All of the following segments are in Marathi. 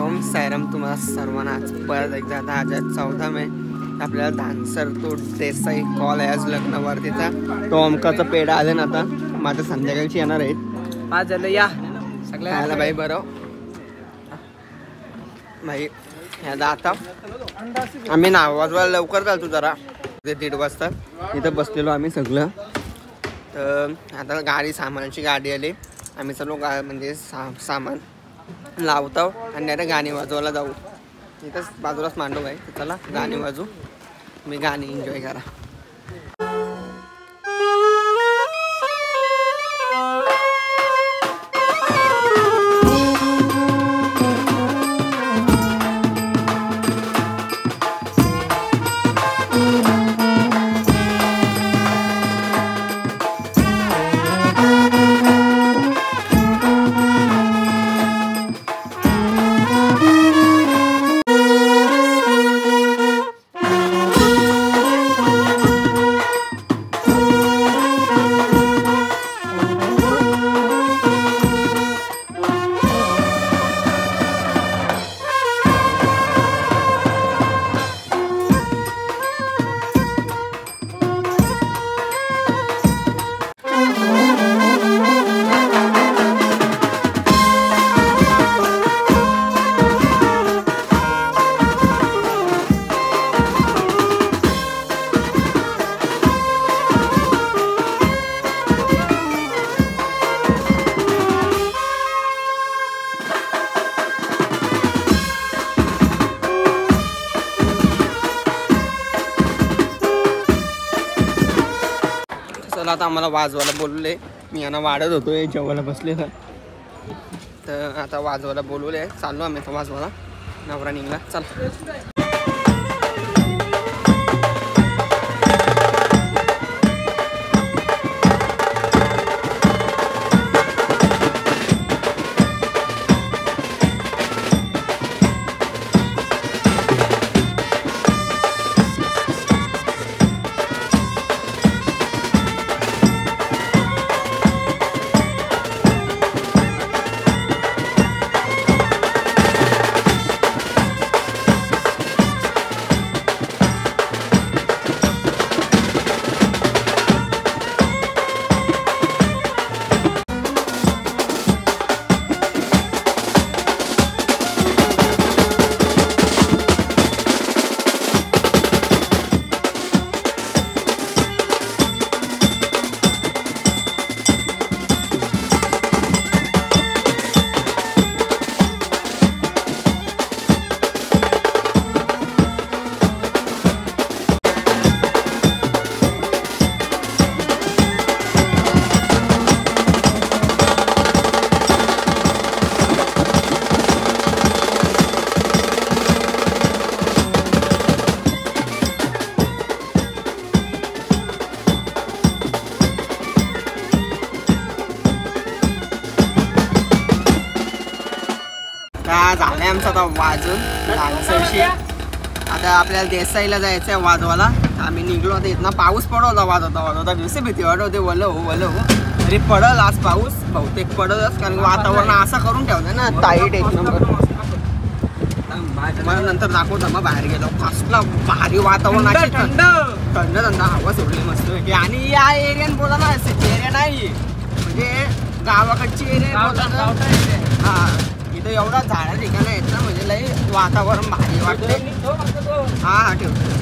ओम सायराम तुम्हाला सर्वांना आज परत एकदा 14 मे आपल्याला धानसर तो देसाई कॉल आहे आज लग्नावरतीचा तो ओमकाचा पेढा आले ना आता माझ्या संध्याकाळची येणार आहेत पाच झालं या सगळ्याला बाई बरं भाई ह्याला आता आम्ही नाव वाजवायला लवकर चालतो जरा 1:30 वाजता इथं बसलेलो आम्ही सगळं तर आता गाडी सामानाची गाडी आली आम्ही सर्व म्हणजे सामान लावतो आणि आता गाणी वाजवायला जाऊ इथंच बाजूलाच मांडव आहे चला गाणी वाजू मी गाणी एन्जॉय करा आता आम्हाला वाजवायला बोलवले मी यांना वाढत होतो जेवायला बसले तर आता वाजवायला बोलवले चाललो आम्ही आता वाजवायला नवरा निघला चला झाले आमचं आता वाजून डान्सरशी आता आपल्याला देसाईला जायचं आहे वाजवायला आम्ही निघलो आता इथनं पाऊस पडवला वाजवता दिवशी भीती वाटवते वलं हो तरी पडल आज पाऊस बहुतेक पडलच कारण वातावरण असं करून ठेवलं ना टाईट एक नंबर मला नंतर दाखवतो मग बाहेर गेलो कसला भारी वातावरण आहे थंड हवा सोडली मस्त पैकी आणि या एरियात बोला ना सिटी एरिया नाही म्हणजे गावाकडची एरिया हा इथं एवढा झाडा ठिकाण आहेत ना म्हणजे लई वातावरण भारी वाटते हा ठेवतो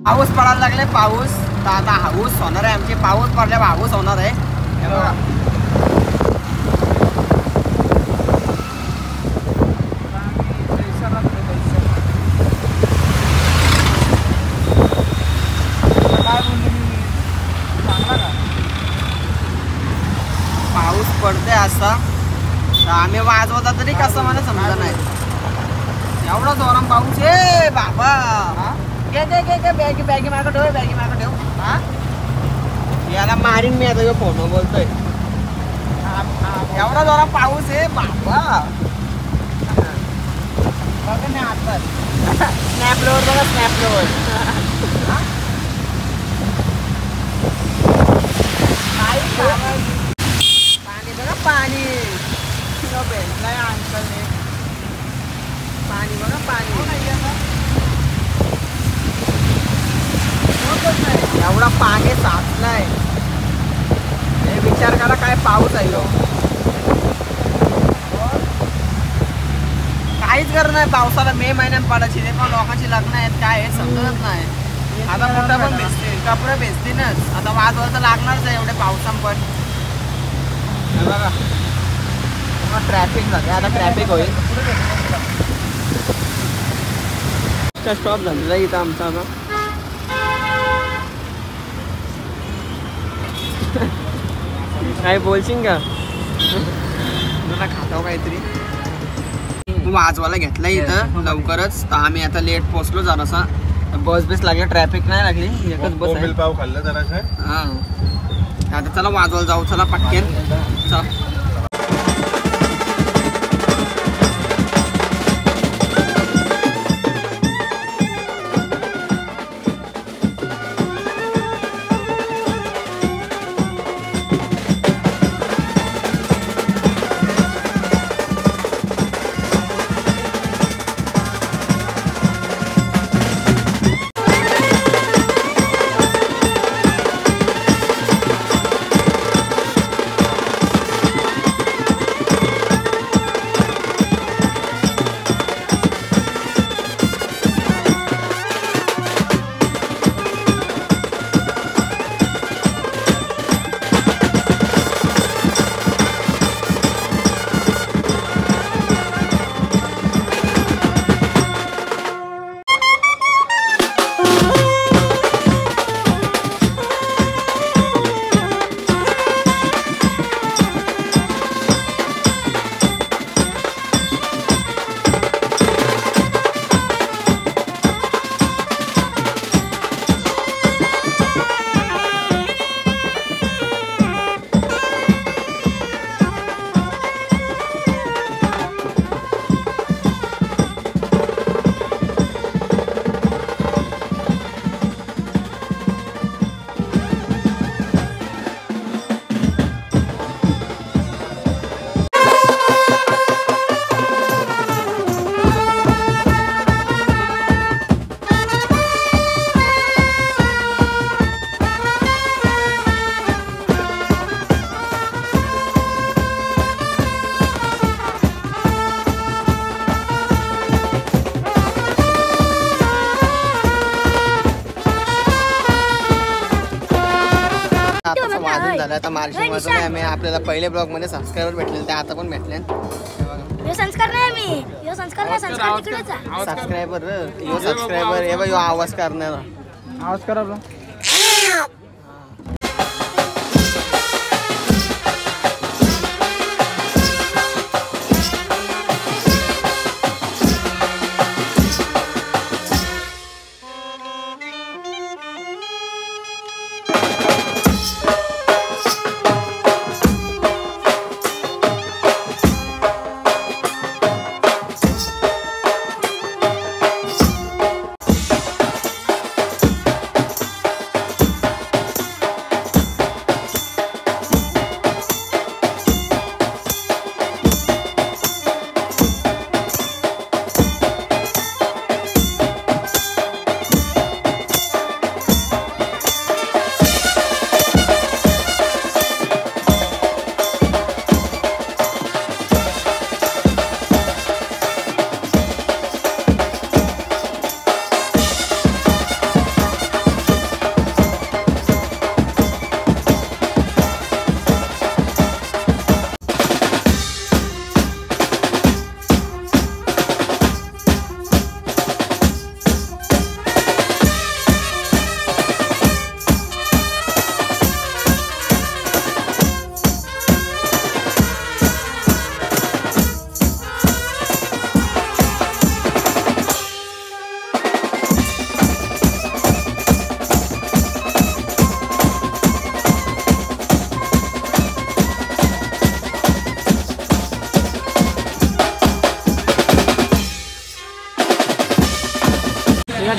पाऊस पडायला लागले पाऊस तर आता हाऊस होणार आहे आमची पाऊस पडल्यावर हाऊस होणार आहे पाऊस पडते असा तर आम्ही वाजवता तरी कसं मला समजा नाही एवढा जोरात पाऊस ए बाबा बॅगी मागं ठेव बॅगी मागं ठेव हा याला मारीन मी आता फोन बोलतोय. एवढा जोरात पाऊस आहे बाबा. बघा ना आता स्नॅपलोवर बघा स्नॅपलोवर. पाणी बघा पाणी भेटलाय अंकलने. पाणी बघा पाणी. एवढा पाणी साचलाय. हे विचार करा काय पाऊस आहे. काहीच गरज नाही पावसाला. मे महिन्यात पडायची ते पण लोकांची लग्न आहेत काय हे समजत नाही. आता मोठा पण भेटतील कपडे भेटतीलच. आता वाजवायला तर लागणारच आहे एवढे पावसात पण. बघा ट्रॅफिक झाले. आता ट्रॅफिक होईल. स्टॉप झालेला इथं आमचा आता. काय बोलशील का तुला खातो काहीतरी. वाजवायला घेतला इथं लवकरच. तर आम्ही आता लेट पोहोचलो जरासा. बस बेस लागली ट्रॅफिक नाही लागली. एकच बस आहे. पाव खाल्लं जरासं. हा आता चला वाजवायला जाऊ. चला पटकन चला. झालं आता मार्शिंग मधून आम्ही आपल्याला पहिले ब्लॉग मध्ये सबस्क्रायबर भेटले ते आता पण भेटले. सबस्क्रायबर यो सबस्क्रायबर हे बघ यो आवाज करणार. आवाज करा ब्रो.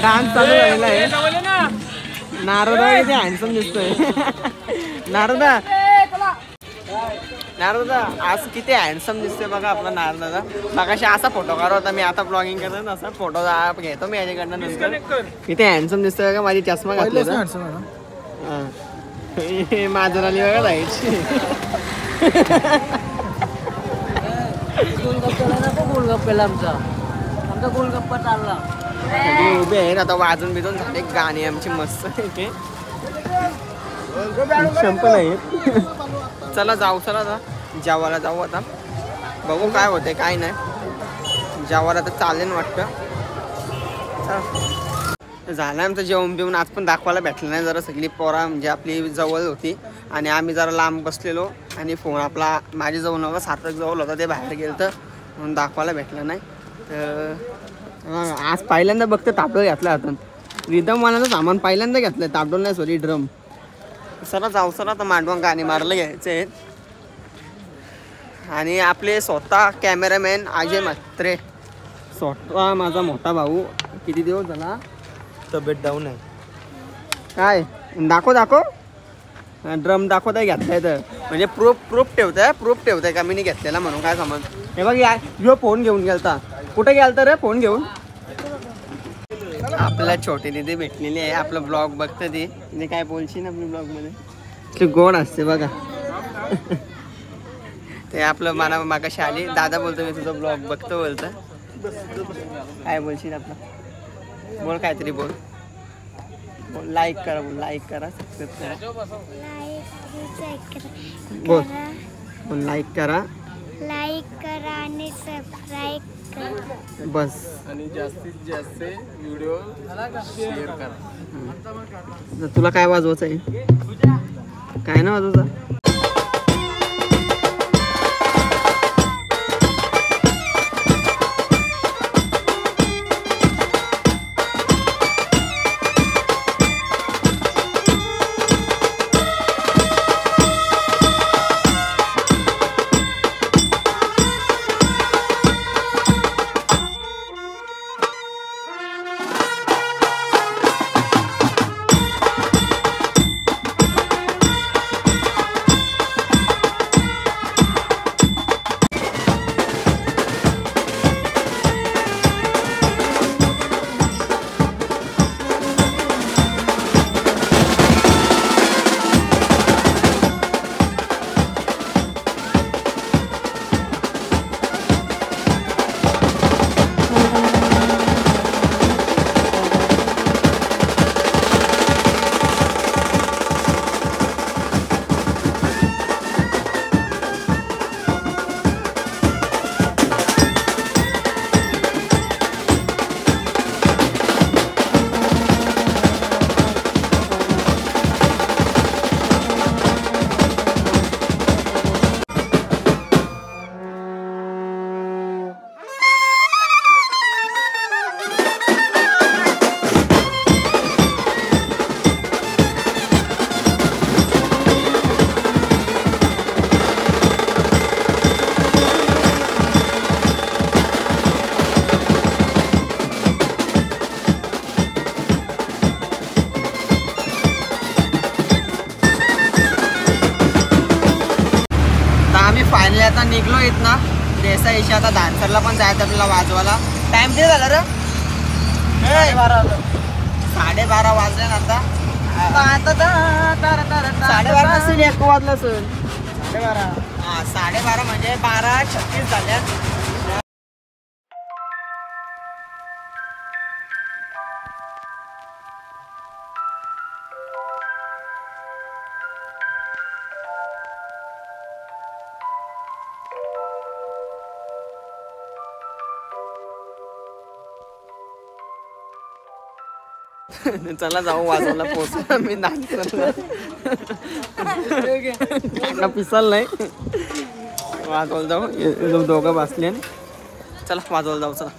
डान्स चालू झालेला आहे. नारदा किती हँडसम दिसतोय. नारदा आज किती हँडसम दिसतोय बघा आपला नारदा. मगाशी असा फोटो काढला होता मी, आता ब्लॉगिंग करतो असा फोटो घेतो मी याच्याकडनं नंतर. किती हँडसम दिसतोय बघा. माझी चष्मा घातलेला माझं आली बघा जायची. गोलगप्पेला आमचा गोलगप्पा चालला. उभे आहेत आता वाजून बिजून झाले गाणी आमची मस्त. संपलं आहे. चला जाऊ. चला आता जेवायला जाऊ. आता बघू काय होतंय काय नाही. जेवायला तर चालेल वाटतं. झालं आमचं जेवण बिवून. आज पण दाखवायला भेटलं नाही. जरा सगळी पोरा म्हणजे आपली जवळ होती आणि आम्ही जरा लांब बसलेलो आणि फोन आपला माझ्या जवळ नव्हता, सार्थक जवळ होता, ते बाहेर गेलं तर म्हणून दाखवायला भेटलं नाही. तर आज पहिल्यांदा बघतं तापडोल घेतला हातात. रिदम वाल्याचं सामान पहिल्यांदा घेतलं. तापडोल नाही सॉरी ड्रम. चला जाऊ. चला आता मांडवा गाणी मारलं घ्यायचे आहेत. आणि आपले स्वतः कॅमेरामॅन अजय म्हात्रे, स्वतः माझा मोठा भाऊ. किती दिवस झाला तब्येत डाऊन आहे. काय दाखव ड्रम दाखवताय घेतलाय तर म्हणजे प्रूफ ठेवताय का मी नाही घेतलेला म्हणून. काय समज हे बघ यो फोन घेऊन गेलता. कुठे गेलता रे फोन घेऊन. आपल्याला छोटी दिदी भेटलेली आहे. आपलं ब्लॉग बघतं ती काय बोलशी ना आपल्या ब्लॉगमध्ये गोड असते बघा. ते आपलं मला मागाशी आली. दादा बोलतो मी तुझा ब्लॉग बघतो बोलतं. काय बोलशील आपलं बोल. काहीतरी बोल. लाईक करा सबस्क्राईब करा. बोल लाईक करा आणि सबस्क्राईब करा बस. आणि जास्तीत जास्त व्हिडिओ शेअर करा. तुला काय वाजवायचं आहे. काय ना वाजवायचं. फायनली आता निघलो येत ना देसाईशी. आता धानसरला पण जायचं आपल्याला वाजवायला. टाइम किती झाला रे. 12:30 वाजले ना आता. 12:30 असेल. 1 वाजला असेल. 12:30 म्हणजे 12:36 झाल्या. चला जाऊ वाजवायला. पोचला मी नाचला पिसाल नाही. वाजवायला जाऊ. दोघं बसले. चला वाजवायला जाऊ. चला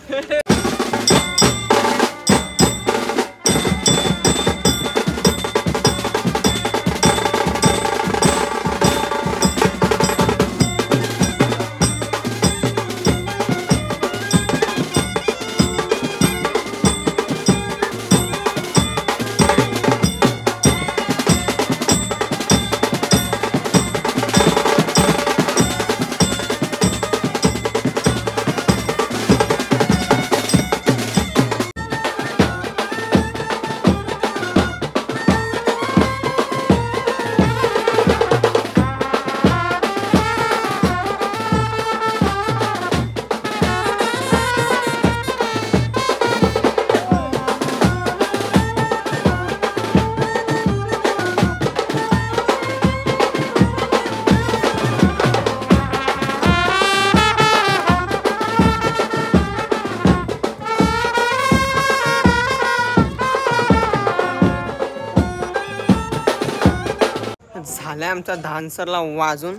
झालाय आमचा धानसरला वाजून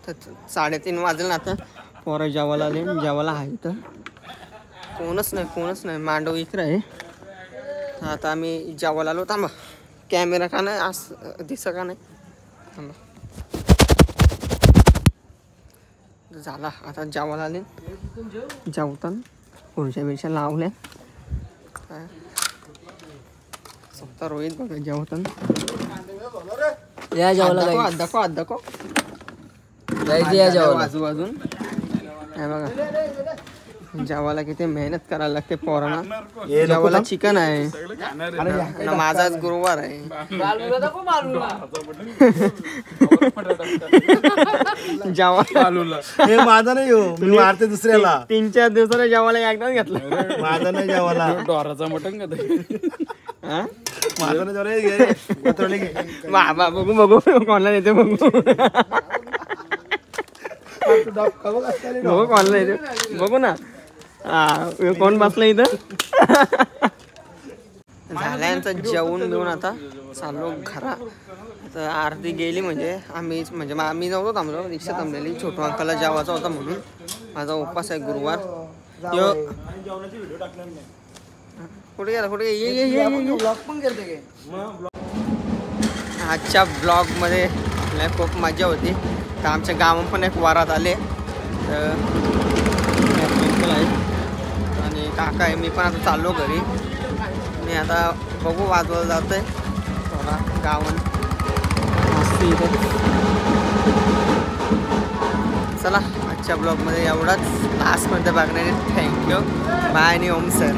तर 3:30 वाजले ना. आता पोरं जेवायला आले, जेवायला आहे तर कोणच नाही मांडव इकडे आहे. आता आम्ही जेवायला आलो. थांबा कॅमेरा का नाही असं दिसत का नाही. थांबा झाला आता जेवायला आले. जेवताना खुर्च्या बिरच्या लावल्या. स्वतः रोहित बघा जेवताना या जेवायला दाखव या जेवायला आजूबाजून हे बघा. जेवायला किती मेहनत करायला लागते पोरांना. जेवायला चिकन आहे ना, माझाच गुरुवार आहे. हे माझा नाही हो, मी मारते दुसऱ्याला. 3-4 दिवसाला जेवायला एकदाच घेतलं. माझा नाही जेवायला. डोराचा मटण का माझा नाही जेवायला. बाबा बघू कोणाला येते बघू कोणाला येते बघू ना. कोण बसलं इथं. झालं यांचं जेवून बिवून आता चाललो घरा. आता आरती गेली म्हणजे आम्ही नव्हतो थांबलो, रिक्षा थांबलेली. छोटू अंकाला जेवायचा होता म्हणून. माझा उपवास आहे गुरुवार. कुठे गेला ये. आजच्या ब्लॉगमध्ये खूप मजा होती. तर आमच्या गावात पण एक वारात आले तर आणि काका आहे. मी पण आता चाललो घरी. मी आता बघू वाजवायला जातोय थोडा गावन मस्त इथं. चला आजच्या ब्लॉगमध्ये एवढाच. लास्टमध्ये बघण्याने थँक्यू. बाय आणि ओम सर.